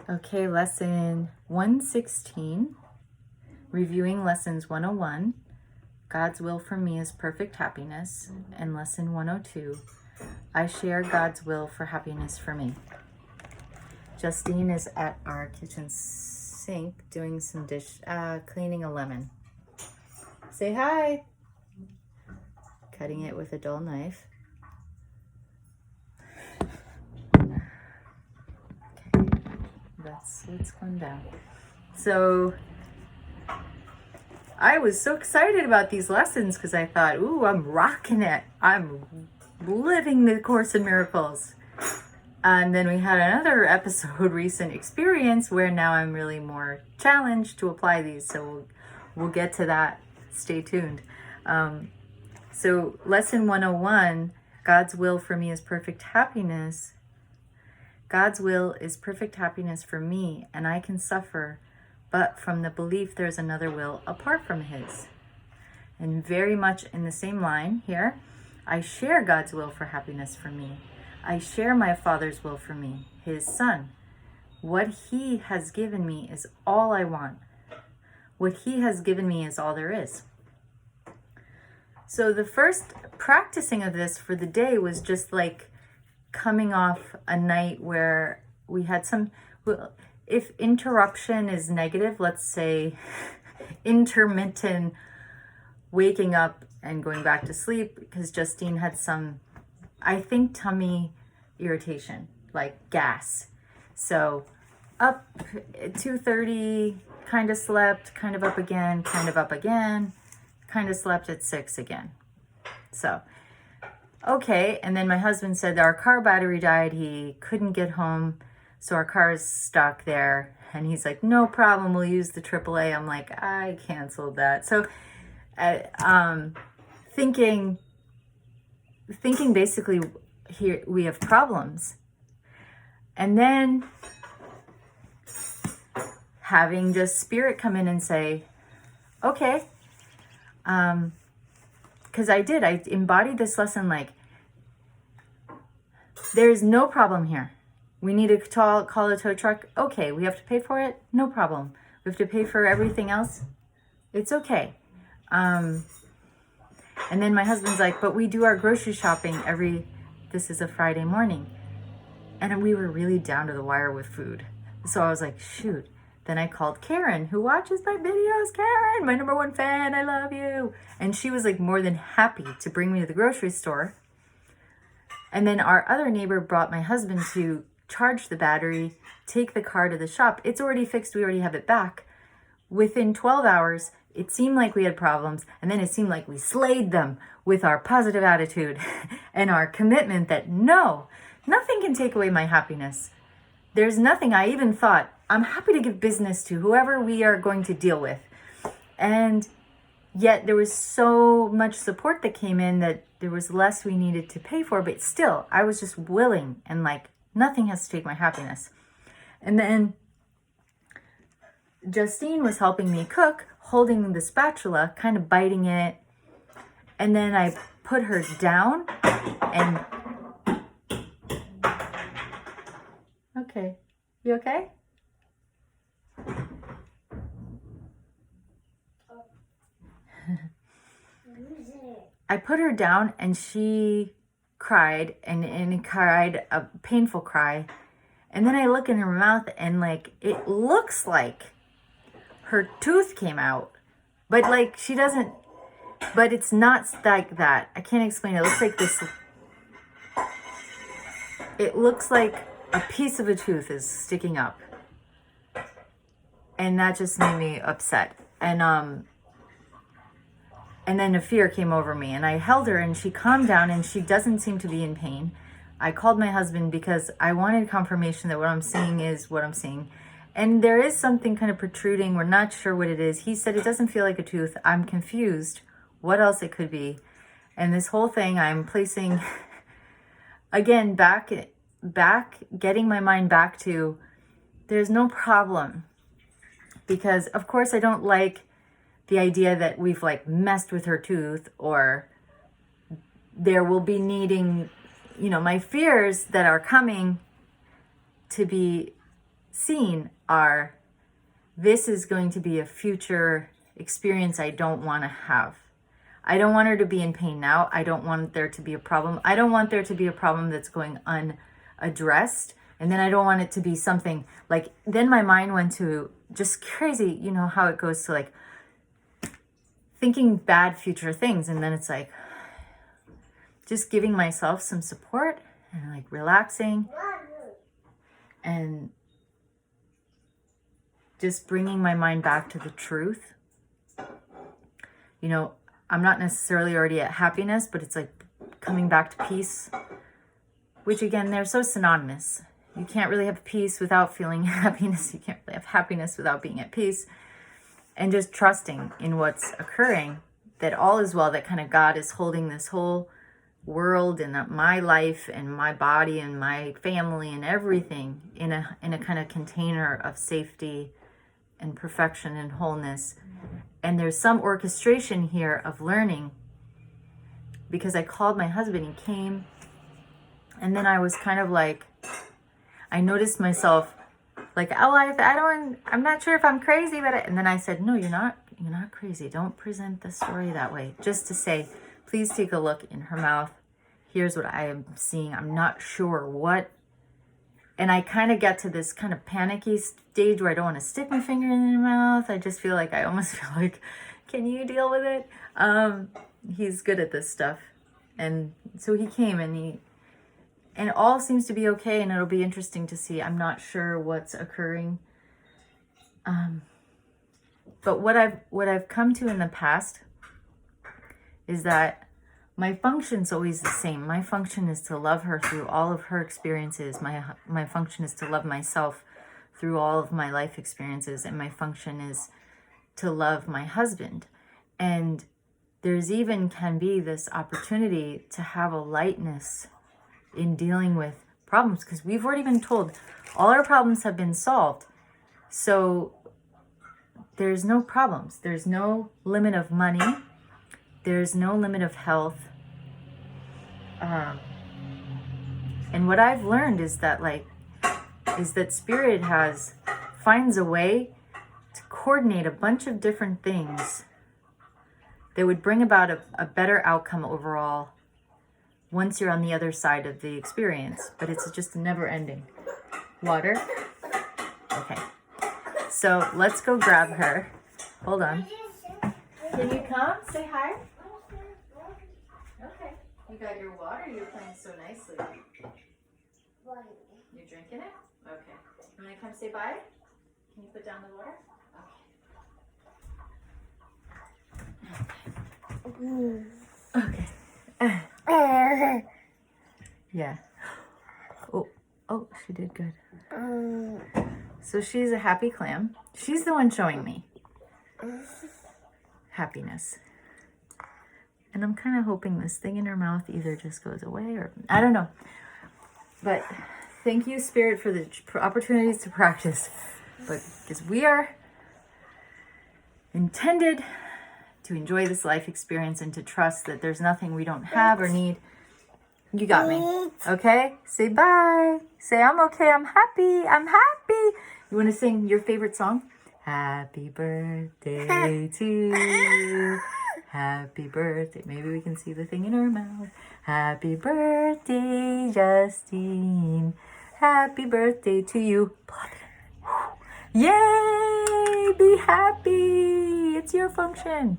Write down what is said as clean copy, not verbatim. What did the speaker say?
Okay, lesson 116, reviewing lessons 101, God's will for me is perfect happiness, and lesson 102, I share God's will for happiness for me. Justine is at our kitchen sink doing some cleaning a lemon. Say hi. Cutting it with a dull knife. That's what's going down. So I was so excited about these lessons because I thought, ooh, I'm rocking it. I'm living the Course in Miracles. And then we had another episode, recent experience, where now I'm really more challenged to apply these. So we'll get to that. Stay tuned. So lesson 101, God's will for me is perfect happiness. God's will is perfect happiness for me, and I can suffer, but from the belief there's another will apart from His. And very much in the same line here, I share God's will for happiness for me. I share my Father's will for me, His Son. What He has given me is all I want. What He has given me is all there is. So the first practicing of this for the day was just like coming off a night where we had some, if interruption is negative, let's say intermittent waking up and going back to sleep, because Justine had some, I think, tummy irritation, like gas. So up at 2:30, kind of slept, kind of up again, kind of up again, kind of slept at 6 again. So okay, and then my husband said our car battery died. He couldn't get home, so our car is stuck there. And he's like, no problem, we'll use the AAA. I'm like, I canceled that. So thinking basically here we have problems. And then having just Spirit come in and say, okay, because I embodied this lesson like, there's no problem here. We need to call a tow truck. Okay, we have to pay for it? No problem. We have to pay for everything else? It's okay. And then my husband's like, but we do our grocery shopping this is a Friday morning. And we were really down to the wire with food. So I was like, shoot. Then I called Karen, who watches my videos. Karen, my #1 fan, I love you. And she was like more than happy to bring me to the grocery store. And then our other neighbor brought my husband to charge the battery, take the car to the shop. It's already fixed, we already have it back. Within 12 hours, it seemed like we had problems, and then it seemed like we slayed them with our positive attitude and our commitment that no, nothing can take away my happiness. There's nothing. I even thought, I'm happy to give business to whoever we are going to deal with. And yet there was so much support that came in that there was less we needed to pay for, but still, I was just willing and like, nothing has to take my happiness. And then Justine was helping me cook, holding the spatula, kind of biting it. And then I put her down and... Okay, you okay? I put her down and she cried and cried a painful cry. And then I look in her mouth and like, it looks like her tooth came out, but like she doesn't, but it's not like that. I can't explain it. It looks like this. It looks like a piece of a tooth is sticking up. And that just made me upset. And then a fear came over me and I held her and she calmed down and she doesn't seem to be in pain. I called my husband because I wanted confirmation that what I'm seeing is what I'm seeing. And there is something kind of protruding. We're not sure what it is. He said it doesn't feel like a tooth. I'm confused what else it could be. And this whole thing I'm placing, again, back, getting my mind back to, there's no problem. Because of course I don't like the idea that we've like messed with her tooth, or there will be needing, my fears that are coming to be seeing are, this is going to be a future experience I don't want to have. I don't want her to be in pain now. I don't want there to be a problem. I don't want there to be a problem that's going unaddressed. And then I don't want it to be something like, then my mind went to just crazy, you know how it goes to like thinking bad future things. And then it's like just giving myself some support and like relaxing and just bringing my mind back to the truth. You know, I'm not necessarily already at happiness, but it's like coming back to peace, which again, they're so synonymous. You can't really have peace without feeling happiness. You can't really have happiness without being at peace. And just trusting in what's occurring, that all is well, that kind of God is holding this whole world and my life and my body and my family and everything in a kind of container of safety and perfection and wholeness. And there's some orchestration here of learning, because I called my husband, he came, and then I was kind of like, I noticed myself like, oh, I'm not sure if I'm crazy, but and then I said, no, you're not crazy. Don't present the story that way. Just to say, please take a look in her mouth. Here's what I am seeing. I'm not sure what. And I kind of get to this kind of panicky stage where I don't want to stick my finger in her mouth. I just feel like, I almost feel like, can you deal with it? He's good at this stuff. And so he came and it all seems to be okay, and it'll be interesting to see. I'm not sure what's occurring. But what I've come to in the past is that my function's always the same. My function is to love her through all of her experiences. My function is to love myself through all of my life experiences. And my function is to love my husband. And there's even can be this opportunity to have a lightness in dealing with problems, because we've already been told all our problems have been solved. So there's no problems. There's no limit of money. There's no limit of health. And what I've learned is that Spirit finds a way to coordinate a bunch of different things that would bring about a better outcome overall once you're on the other side of the experience. But it's just never ending. Water? Okay. So let's go grab her. Hold on. Can you come? Say hi. Okay. You got your water? You're playing so nicely. You're drinking it? Okay. You want to come say bye? Can you put down the water? Okay. Okay. Yeah. Oh, she did good. So she's a happy clam. She's the one showing me happiness. And I'm kind of hoping this thing in her mouth either just goes away or I don't know. But thank you, Spirit, for the opportunities to practice. But because we are intended to enjoy this life experience and to trust that there's nothing we don't have or need. You got me. Okay? Say bye. Say I'm okay. I'm happy. I'm happy. You want to sing your favorite song? Happy birthday to you. Happy birthday. Maybe we can see the thing in her mouth. Happy birthday, Justine. Happy birthday to you. Yay! Be happy. It's your function.